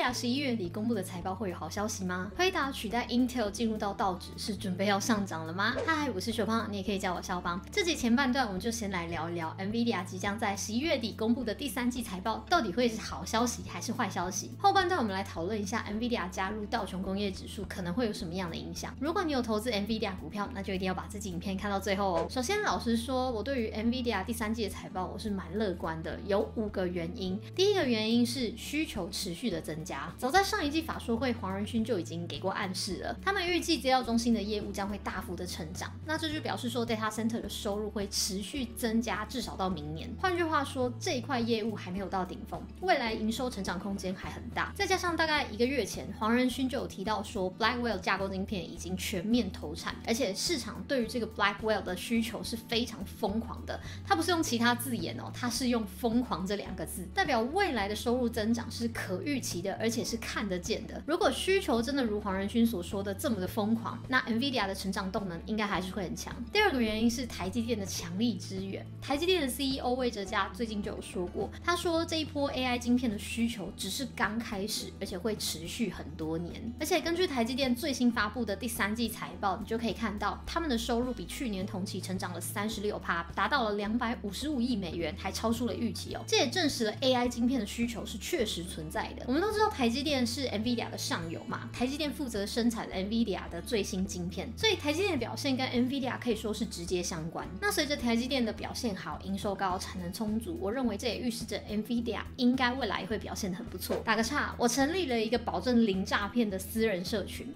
NVIDIA 11月底公布的财报会有好消息吗？辉达取代 Intel 进入到道指，是准备要上涨了吗？嗨，我是小胖，你也可以叫我肖邦。这集前半段我们就先来聊一聊 NVIDIA 即将在11月底公布的第3季财报到底会是好消息还是坏消息。后半段我们来讨论一下 NVIDIA 加入道琼工业指数可能会有什么样的影响。如果你有投资 NVIDIA 股票，那就一定要把这集影片看到最后哦。首先，老实说，我对于 NVIDIA 第3季的财报我是蛮乐观的，有5个原因。第一个原因是需求持续的增加，早在上一季法说会，黄仁勋就已经给过暗示了，他们预计资料中心的业务将会大幅的成长，那这就表示说 data center 的收入会持续增加，至少到明年。换句话说，这一块业务还没有到顶峰，未来营收成长空间还很大。再加上大概1个月前，黄仁勋就有提到说 Blackwell 架构晶片已经全面投产，而且市场对于这个 Blackwell 的需求是非常疯狂的。他不是用其他字眼哦，他是用疯狂这2个字，代表未来的收入增长是可预期的，而且是看得见的。如果需求真的如黄仁勋所说的这么的疯狂，那 NVIDIA 的成长动能应该还是会很强。第二个原因是台积电的强力支援。台积电的 CEO 魏哲嘉最近就有说过，他说这一波 AI 晶片的需求只是刚开始，而且会持续很多年。而且根据台积电最新发布的第3季财报，你就可以看到他们的收入比去年同期成长了36%，达到了255亿美元，还超出了预期哦。这也证实了 AI 晶片的需求是确实存在的。我们都知道台积电是 NVIDIA 的上游嘛，台积电负责生产 NVIDIA 的最新晶片，所以台积电的表现跟 NVIDIA 可以说是直接相关。那随着台积电的表现好，营收高，产能充足，我认为这也预示着 NVIDIA 应该未来会表现得很不错。打个岔，我成立了一个保证零诈骗的私人社群，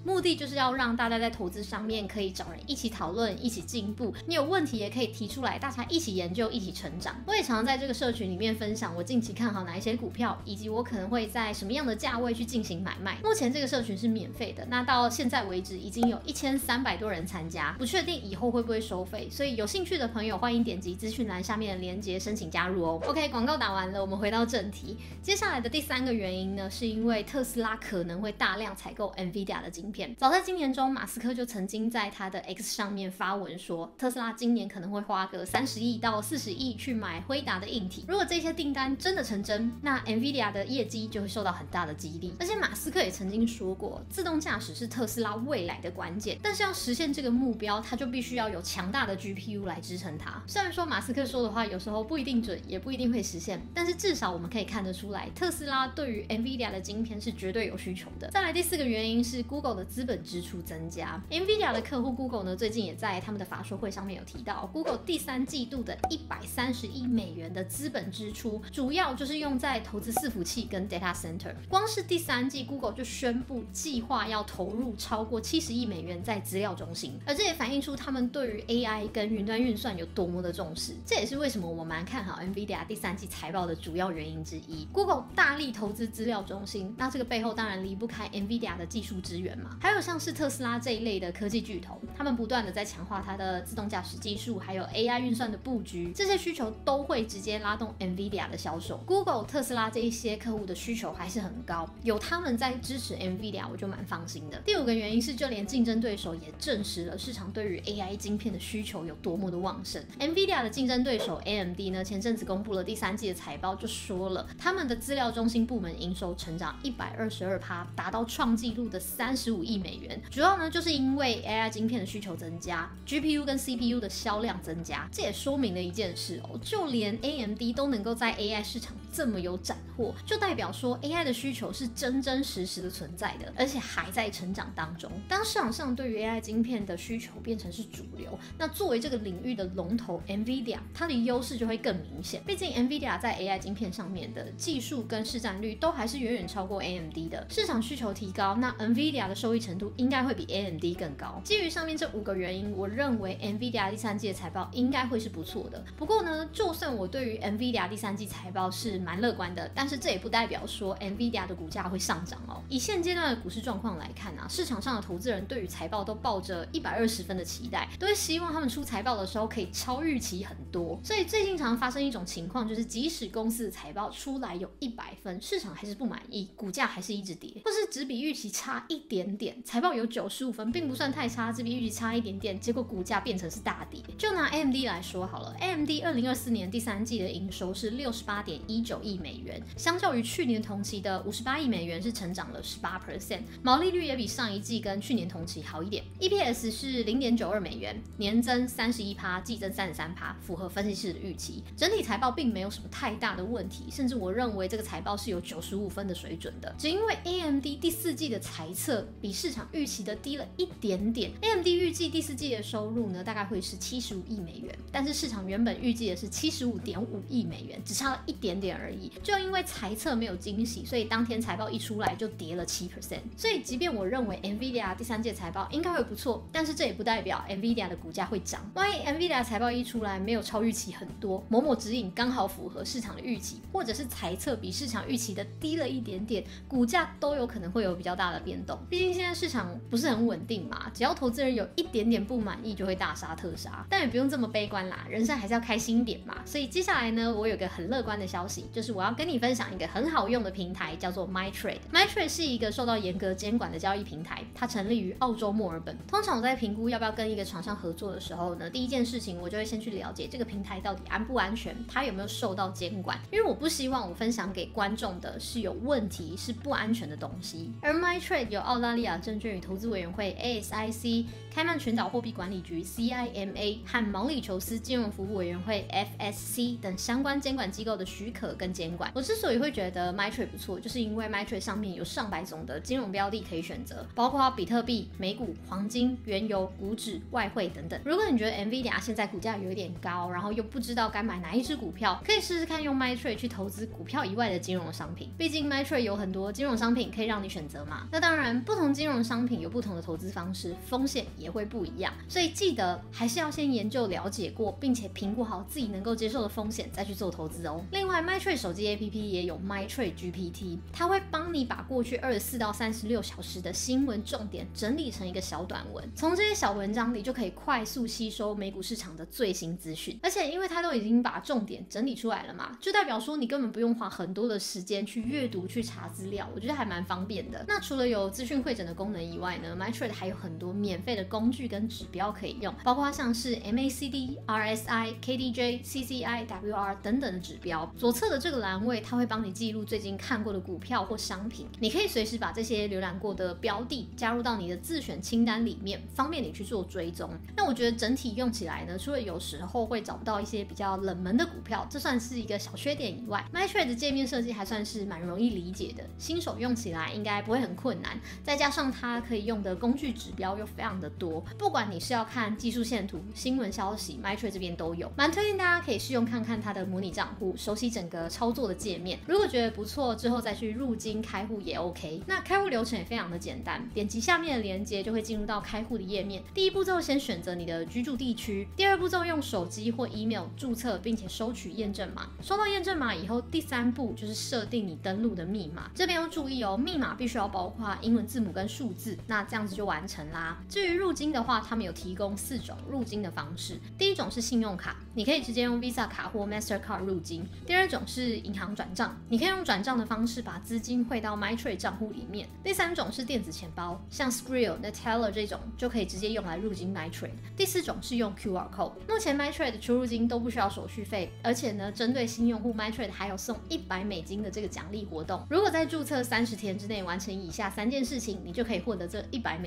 目的就是要让大家在投资上面可以找人一起讨论，一起进步。你有问题也可以提出来，大家一起研究，一起成长。我也常常在这个社群里面分享我近期看好哪一些股票，以及我可能会在什么样的价位去进行买卖。目前这个社群是免费的，那到现在为止已经有1300多人参加，不确定以后会不会收费，所以有兴趣的朋友欢迎点击资讯栏下面的连结申请加入哦。OK， 广告打完了，我们回到正题。接下来的第3个原因呢，是因为特斯拉可能会大量采购 NVIDIA 的晶片。早在今年中，马斯克就曾经在他的 X 上面发文说，特斯拉今年可能会花个30亿到40亿去买辉达的硬体。如果这些订单真的成真，那 NVIDIA 的业绩就会受到很大的激励。而且马斯克也曾经说过，自动驾驶是特斯拉未来的关键，但是要实现这个目标，它就必须要有强大的 GPU 来支撑它。虽然说马斯克说的话有时候不一定准，也不一定会实现，但是至少我们可以看得出来，特斯拉对于 NVIDIA 的晶片是绝对有需求的。再来第4个原因是 Google 的资本支出增加。NVIDIA 的客户 Google 呢，最近也在他们的法说会上面有提到 ，Google 第3季度的130亿美元的资本支出，主要就是用在投资伺服器跟 data center。光是第3季 Google 就宣布计划要投入超过70亿美元在资料中心，而这也反映出他们对于 AI 跟云端运算有多么的重视。这也是为什么我蛮看好 NVIDIA 第3季财报的主要原因之一。Google 大力投资资料中心，那这个背后当然离不开 NVIDIA 的技术支援嘛。还有像是特斯拉这一类的科技巨头，他们不断的在强化它的自动驾驶技术，还有 AI 运算的布局，这些需求都会直接拉动 NVIDIA 的销售。Google、特斯拉这一些客户的需求还是很高，有他们在支持 NVIDIA， 我就蛮放心的。第5个原因是，就连竞争对手也证实了市场对于 AI 晶片的需求有多么的旺盛。NVIDIA 的竞争对手 AMD 呢，前阵子公布了第3季的财报，就说了他们的资料中心部门营收成长122%，达到创纪录的35亿美元。主要呢就是因为 AI 晶片的需求增加， GPU 跟 CPU 的销量增加。这也说明了一件事哦，就连 AMD 都能够在 AI 市场这么有斩获，就代表说 AI 的需求是真真实实的存在的，而且还在成长当中。当市场上对于 AI 晶片的需求变成是主流，那作为这个领域的龙头 NVIDIA， 它的优势就会更明显。毕竟 NVIDIA 在 AI 晶片上面的技术跟市占率都还是远远超过 AMD 的。市场需求提高，那 NVIDIA 的收益程度应该会比 AMD 更高。基于上面这5个原因，我认为 NVIDIA 第3季的财报应该会是不错的。不过呢，就算我对于 NVIDIA 第3季财报是蛮乐观的，但是这也不代表说 NVIDIA 的股价会上涨哦。以现阶段的股市状况来看啊，市场上的投资人对于财报都抱着120分的期待，都会希望他们出财报的时候可以超预期很多。所以最近常发生一种情况，就是即使公司的财报出来有100分，市场还是不满意，股价还是一直跌，或是只比预期差一点点，财报有95分，并不算太差，只比预期差一点点，结果股价变成是大跌。就拿 AMD 来说好了， AMD 2024年第3季的营收是68.19 19亿美元，相较于去年同期的58亿美元是成长了18%，毛利率也比上一季跟去年同期好一点。EPS 是0.92美元，年增31%，季增33%，符合分析师的预期。整体财报并没有什么太大的问题，甚至我认为这个财报是有95分的水准的。只因为 AMD 第4季的财测比市场预期的低了一点点 ，AMD 预计第4季的收入呢大概会是75亿美元，但是市场原本预计的是75.5亿美元，只差了一点点而已。就因为财测没有惊喜，所以当天财报一出来就跌了7%。所以即便我认为 NVIDIA 第3季财报应该会不错，但是这也不代表 NVIDIA 的股价会涨。万一 NVIDIA 财报一出来没有超预期很多，某某指引刚好符合市场的预期，或者是财测比市场预期的低了一点点，股价都有可能会有比较大的变动。毕竟现在市场不是很稳定嘛，只要投资人有一点点不满意，就会大杀特杀。但也不用这么悲观啦，人生还是要开心一点嘛。所以接下来呢，我有个很乐观的消息，就是我要跟你分享一个很好用的平台，叫做 MyTrade。MyTrade 是一个受到严格监管的交易平台，它成立于澳洲墨尔本。通常我在评估要不要跟一个厂商合作的时候呢，第一件事情我就会先去了解这个平台到底安不安全，它有没有受到监管，因为我不希望我分享给观众的是有问题、是不安全的东西。而 MyTrade 由澳大利亚证券与投资委员会 ASIC、开曼群岛货币管理局 CIMA 和毛里求斯金融服务委员会 FSC 等相关监管机构的许可跟监管。我之所以会觉得 MyTrade 不错，就是因为 MyTrade 上面有上百种的金融标的可以选择，包括比特币、美股、黄金、原油、股指、外汇等等。如果你觉得 NVIDIA 现在股价有一点高，然后又不知道该买哪一只股票，可以试试看用 MyTrade 去投资股票以外的金融商品。毕竟 MyTrade 有很多金融商品可以让你选择嘛。那当然，不同金融商品有不同的投资方式，风险也会不一样。所以记得还是要先研究了解过，并且评估好自己能够接受的风险，再去做投资哦。另外 ，MyTrade 手机 APP 也有 MyTrade GPT， 它会帮你把过去24到36小时的新闻重点整理成一个小短文，从这些小文章里就可以快速吸收美股市场的最新资讯。而且因为它都已经把重点整理出来了嘛，就代表说你根本不用花很多的时间去阅读、去查资料，我觉得还蛮方便的。那除了有资讯汇整的功能以外呢 ，MyTrade 还有很多免费的工具跟指标可以用，包括像是 MACD、RSI、KDJ、CCI、WR 等等的指标。左侧的这个栏位，它会帮你记录最近看过的股票或商品，你可以随时把这些浏览过的标的加入到你的自选清单里面，方便你去做追踪。那我觉得整体用起来呢，除了有时候会找不到一些比较冷门的股票，这算是一个小缺点以外 ，MyTrade 的界面设计还算是蛮容易理解的，新手用起来应该不会很困难。再加上它可以用的工具指标又非常的多，不管你是要看技术线图、新闻消息 ，MyTrade 这边都有，蛮推荐大家可以试用看看它的模拟账户，熟悉整个操作的界面。如果觉得不错，之后再去入金开户也 OK。那开户流程也非常的简单，点击下面的连结就会进入到开户的页面。第一步骤先选择你的居住地区，第二步骤用手机或 email 注册并且收取验证码。收到验证码以后，第3步就是设定你登录的密码。这边要注意哦，密码必须要包括英文字母跟数字，那这样子就完成啦。至于入金的话，他们有提供4种入金的方式。第一种是信用卡，你可以直接用 Visa 卡或 Mastercard 入金。第二种是银行转账，你可以用转账的方式把资金汇到 MyTrade 账户里面。第3种是电子钱包，像 Skrill、Neteller 这种就可以直接用来入金 MyTrade。第4种是用 QR Code。目前 MyTrade 的出入金都不需要手续费，而且呢，针对新用户 MyTrade 还有送$100的这个奖励活动。如果在注册30天之内完成以下3件事情，你就可以获得这$100。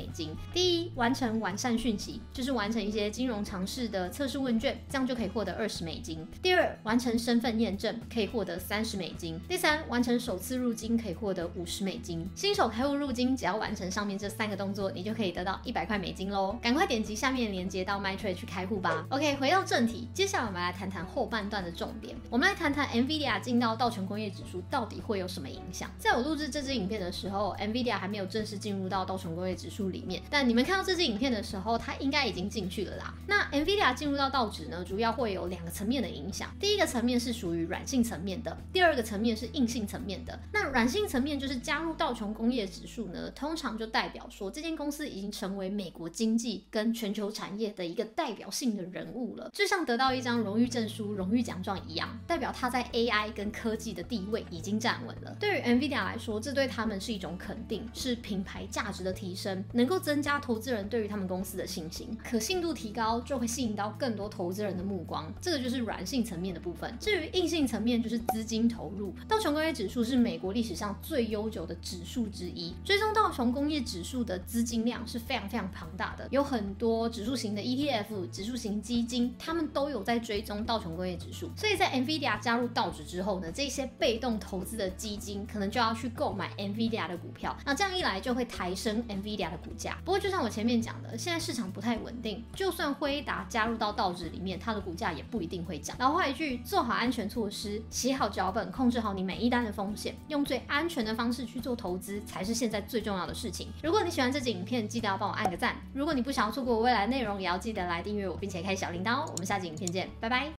第一，完成完善讯息，就是完成一些金融常识的测试问卷，这样就可以获得$20。第二，完成身份验证，可以获得$30。第三，完成首次入金可以获得$50。新手开户入金只要完成上面这3个动作，你就可以得到$100咯。赶快点击下面的链接到 MyTrade 去开户吧。OK， 回到正题，接下来我们来谈谈后半段的重点。我们来谈谈 NVIDIA 进到道琼工业指数到底会有什么影响。在我录制这支影片的时候 ，NVIDIA 还没有正式进入到道琼工业指数里面，但你们看到这支影片的时候，它应该已经进去了啦。那 NVIDIA 进入到道指呢，主要会有2个层面的影响。第一个层面是属于软性层面的，第二个层面是硬性层面的。那软性层面就是加入道琼工业指数呢，通常就代表说这间公司已经成为美国经济跟全球产业的一个代表性的人物了，就像得到一张荣誉证书、荣誉奖状一样，代表他在 AI 跟科技的地位已经站稳了。对于 NVIDIA 来说，这对他们是一种肯定，是品牌价值的提升，能够增加投资人对于他们公司的信心，可信度提高就会吸引到更多投资人的目光，这个就是软性层面的部分。至于硬性层面，就就是资金投入。道琼工业指数是美国历史上最悠久的指数之一，追踪道琼工业指数的资金量是非常庞大的，有很多指数型的 ETF、指数型基金，他们都有在追踪道琼工业指数。所以在 NVIDIA 加入道指之后呢，这些被动投资的基金可能就要去购买 NVIDIA 的股票，那这样一来就会抬升 NVIDIA 的股价。不过就像我前面讲的，现在市场不太稳定，就算辉达加入到道指里面，它的股价也不一定会涨。老话一句，做好安全措施，写好脚本，控制好你每一单的风险，用最安全的方式去做投资，才是现在最重要的事情。如果你喜欢这支影片，记得要帮我按个赞。如果你不想要错过我未来的内容，也要记得来订阅我，并且开小铃铛哦。我们下集影片见，拜拜。